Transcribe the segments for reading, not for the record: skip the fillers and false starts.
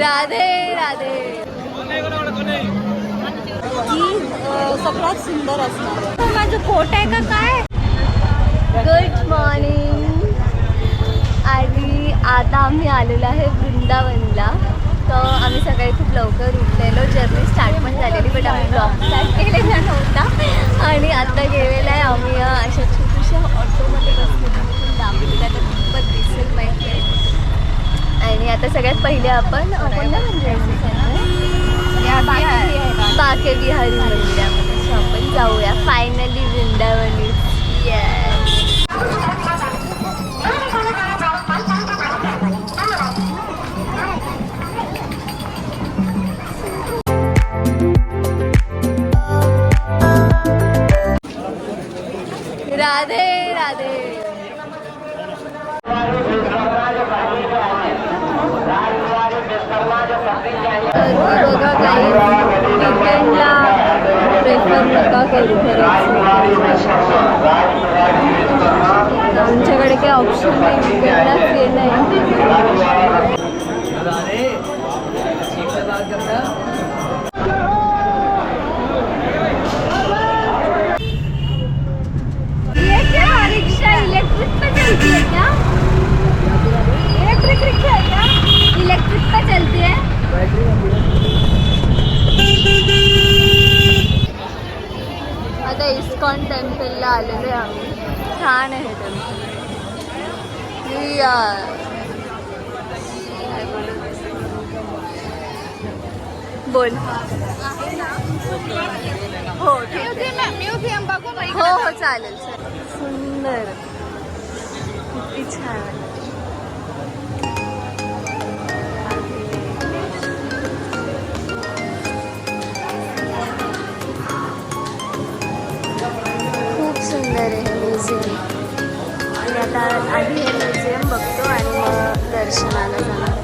राधे राधे ही सगळ्यात सुंदर असणार. माझं कोट आहे का काय. Good morning. आणि आता आम्ही आलेलो आहे वृंदावनला. तर आम्ही सकाळी खूप लवकर उठलेलो. जर्नी स्टार्ट पण झालेली बट आम्ही ब्लॉग स्टार्ट केलेला नव्हता. आणि आता गेलेला आहे आम्ही अशा छोट्याशा ऑटोमध्ये बसलेलो. दाखवली आता खूपच दिसेल माहिती. आणि आता सगळ्यात पहिले आपण बाके बिहारी मंदिरामध्ये आपण जाऊया. फायनली वृंदावन. राधे राधे. बघा काही वीकेंडला प्रेफर नका करू. आमच्याकडे काही ऑप्शन नाही. वीकेंडलाच येणं आहे. रिक्शा इलेक्ट्रिक पे चलती है क्या? इलेक्ट्रिक रिक्शा है क्या? इलेक्ट्रिक पे चलती है. आता इस्कॉन टेम्पलला आलेलो आहे आम्ही. छान आहे टेम्पल. बोल. हो म्युझियम बघू. हो हो चालेल. सुंदर. किती छान. खूप सुंदर आहे म्युझियम. आणि आता आधी हे म्युझियम बघतो आणि मग दर्शनाला जाणार.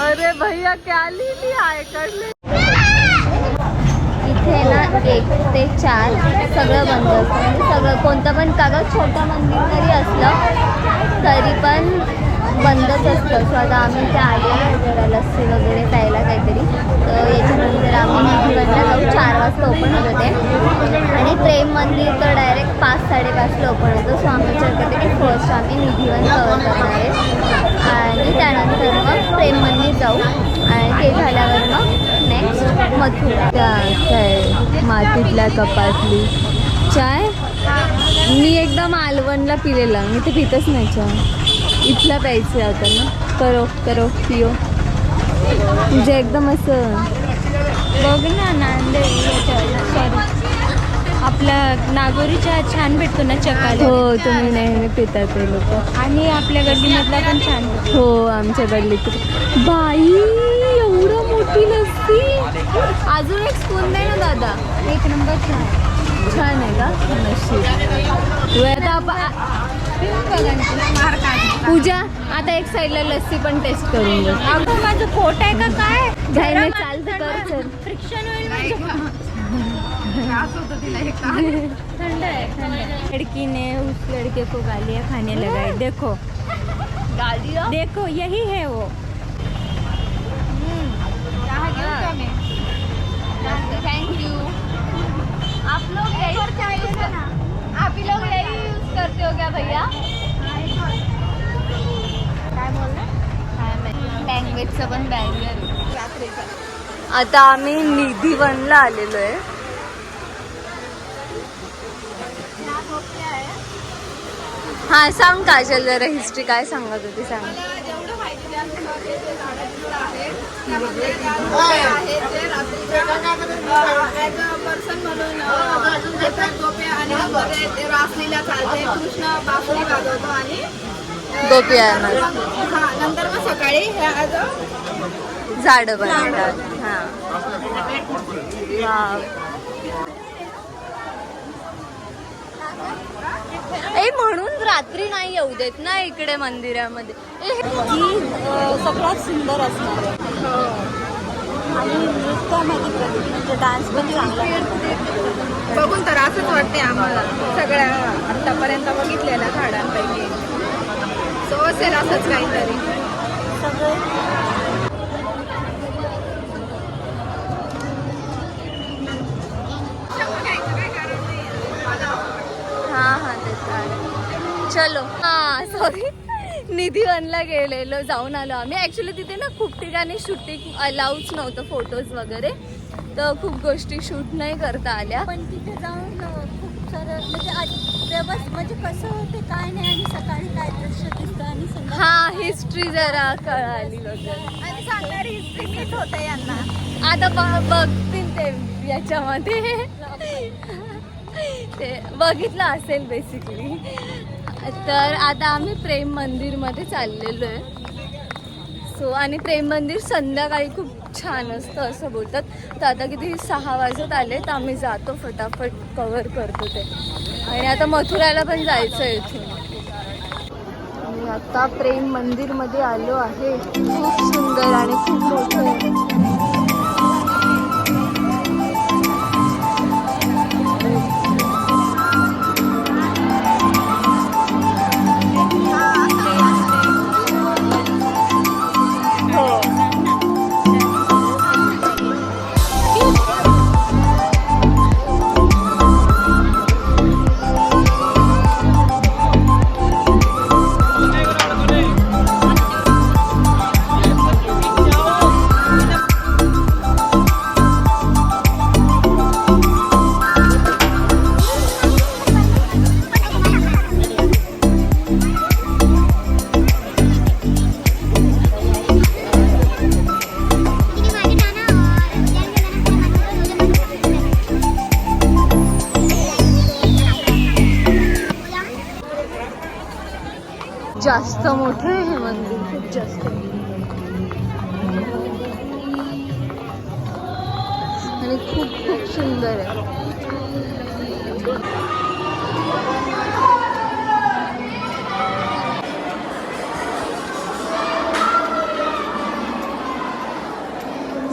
अरे भैया क्या लिहिली आहे कडले. इथे ना 1 ते 4 सगळं बंद असतं. म्हणजे सगळं कोणतं पण कागद छोटं मंदिर जरी असलं तरी पण बंदच असतं. सो आता आम्ही ते आलेलो जरा लस्सी वगैरे प्यायला काहीतरी. तर याच्यानंतर आम्ही निधीवनला जाऊ. 4 वाजता ओपन होतं ते. आणि प्रेम मंदिर तर डायरेक्ट 5-5:30ला ओपन होतं. सो आम्ही विचार करतो की फर्स्ट आम्ही निधीवन कवर करणार आहे आणि त्यानंतर मग प्रेम मंदिर जाऊ. आणि ते झाल्यावर मग नेक्स्ट मथुरा. काय मातीतल्या कपातली चाय. मी एकदा मालवणला पिलेला. मी ते पितच नाही चहा. इथला प्यायचं आता ना. करो पिओ. तुझे एकदम असं बघ ना. नांदेड आपला नागोरी चहा छान भेटतो ना चकाला. हो तुम्ही नेहमी पिता ते लोक. आणि आपल्या गल्लीमधला पण छान. हो आमच्या गल्लीत. बाई एवढं मोठी लस्सी. अजून एक स्पून दे ना दादा. 1 नंबर छान आहे का. नशीब. पूजा आता एक साईडला लस्सी पण टेस्ट करून घे. माझं कोट आहे का काय. घ्यायला चालतं कर. चल फ्रिक्शन होईल. ठंड है। लड़की ने उस लड़के को गालियाँ खाने लगाई. देखो गाड़ी देखो यही है वो। Thank you. आप लोग यही आप ही लोग यही यूज करते हो क्या भैया? काय बोलले? लँग्वेजचं पण बॅरियर। आता आम्ही निधीवनला आलेलो आहे। हा सांग काजल, जरा हिस्ट्री काय सांगत होती सांग। जेवढं माहिती द्या ते झाडं आहेत त्यामध्ये ॲज अ पर्सन म्हणून येतात गोपे आणि मध्ये रासलीला चालते, कृष्ण बासुरी वाजवतो आणि गोपी आहे नंतर मग सकाळी ह्या ॲज अ झाडं बनवतात। हा वाव। ए म्हणून रात्री नाही येऊ देत ना इकडे मंदिरामध्ये। ही सगळ्यात सुंदर असणार आहे आणि नृत्यामध्ये म्हणजे डान्स पण चांगला आहे। बघून तर असंच वाटते आम्हाला सगळ्या आतापर्यंत बघितलेल्या झाडांपैकी सो असेल असंच काहीतरी सगळे हाँ ते चालेल। चलो हाँ सॉरी, निधीवनला गेलेलो, जाऊन आलो आम्ही। ॲक्च्युली तिथे ना खूप ठिकाणी शूटिंग अलाउच नव्हतं, फोटोज वगैरे, तर खूप गोष्टी शूट नाही करता आल्या। पण तिथे जाऊन खूप सारं म्हणजे कसं होते काय नाही आणि सकाळी काय दृश्य दिसतं आणि संध्याकाळी हा हिस्ट्री जरा कळाली वगैरे आणि सांगणारी हिस्ट्री मीच होते यांना। आता बघतील ते याच्यामध्ये ते बघितलं असेल बेसिकली। तर आता आम्ही प्रेम मंदिरमध्ये चाललेलो आहे। सो आणि प्रेम मंदिर संध्याकाळी खूप छान असतं असं बोलतात। तर आता किती 6 वाजत आले, तर आम्ही जातो फटाफट कवर करतो ते। आणि आता मथुराला पण जायचं आहे इथून। मी आता प्रेम मंदिरमध्ये आलो आहे, खूप सुंदर आणि खूप मोठं आहे। जास्त मोठं आहे हे मंदिर, खूप जास्त, आणि खूप खूप सुंदर आहे।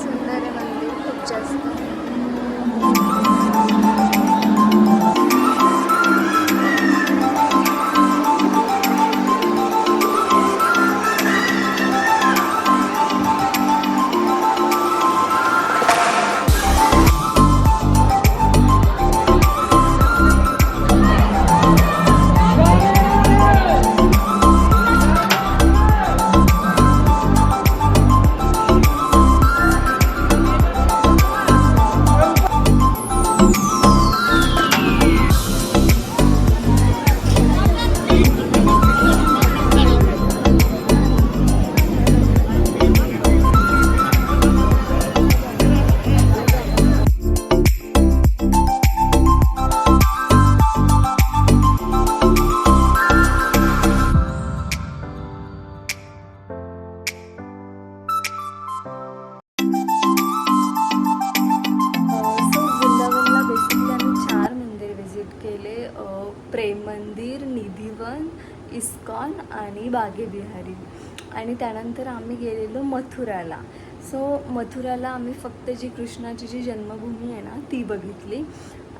सुंदर आहे मंदिर खूप जास्त। प्रेम मंदिर, निधीवन, इस्कॉन आणि बागे बिहारी, आणि त्यानंतर आम्ही गेलेलो मथुराला। सो मथुराला आम्ही फक्त जी कृष्णाची जी जन्मभूमी आहे ना ती बघितली,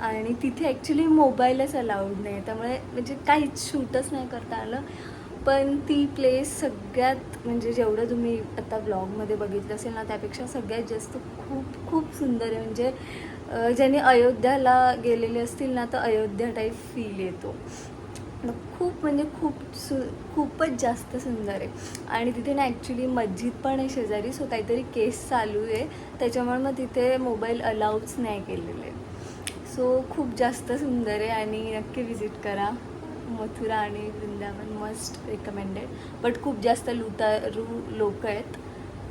आणि तिथे ॲक्च्युली मोबाईलच अलाउड नाही, त्यामुळे म्हणजे काहीच शूटच नाही करता आलं। पण ती प्लेस सगळ्यात म्हणजे जेवढं तुम्ही आता ब्लॉगमध्ये बघितलं असेल ना त्यापेक्षा सगळ्यात जास्त खूप खूप सुंदर आहे. म्हणजे ज्यांनी अयोध्याला गेलेले असतील ना तर अयोध्या टाईप फील येतो. खूप म्हणजे खूपच जास्त सुंदर आहे. आणि तिथे ना ॲक्च्युली मस्जिद पण आहे शेजारी. सो काहीतरी केस चालू आहे त्याच्यामुळे मग तिथे मोबाईल अलाउड्स नाही केलेले. सो खूप जास्त सुंदर आहे आणि नक्की विजिट करा. मथुरा आणि वृंदावन मस्ट रिकमेंडेड. बट खूप जास्त लुटारू लोक आहेत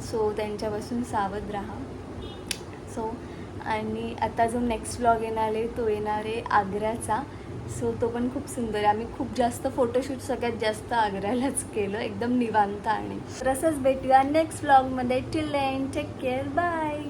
सो त्यांच्यापासून सावध राहा. सो आणि आता जो नेक्स्ट व्लॉग येणार आहे तो येणार आहे आग्र्याचा. सो तो पण खूप सुंदर आहे. आम्ही खूप जास्त फोटोशूट सगळ्यात जास्त आग्र्यालाच केलं एकदम निवांत. आणि तर असंच भेटूया नेक्स्ट व्लॉगमध्ये. Till then take care bye.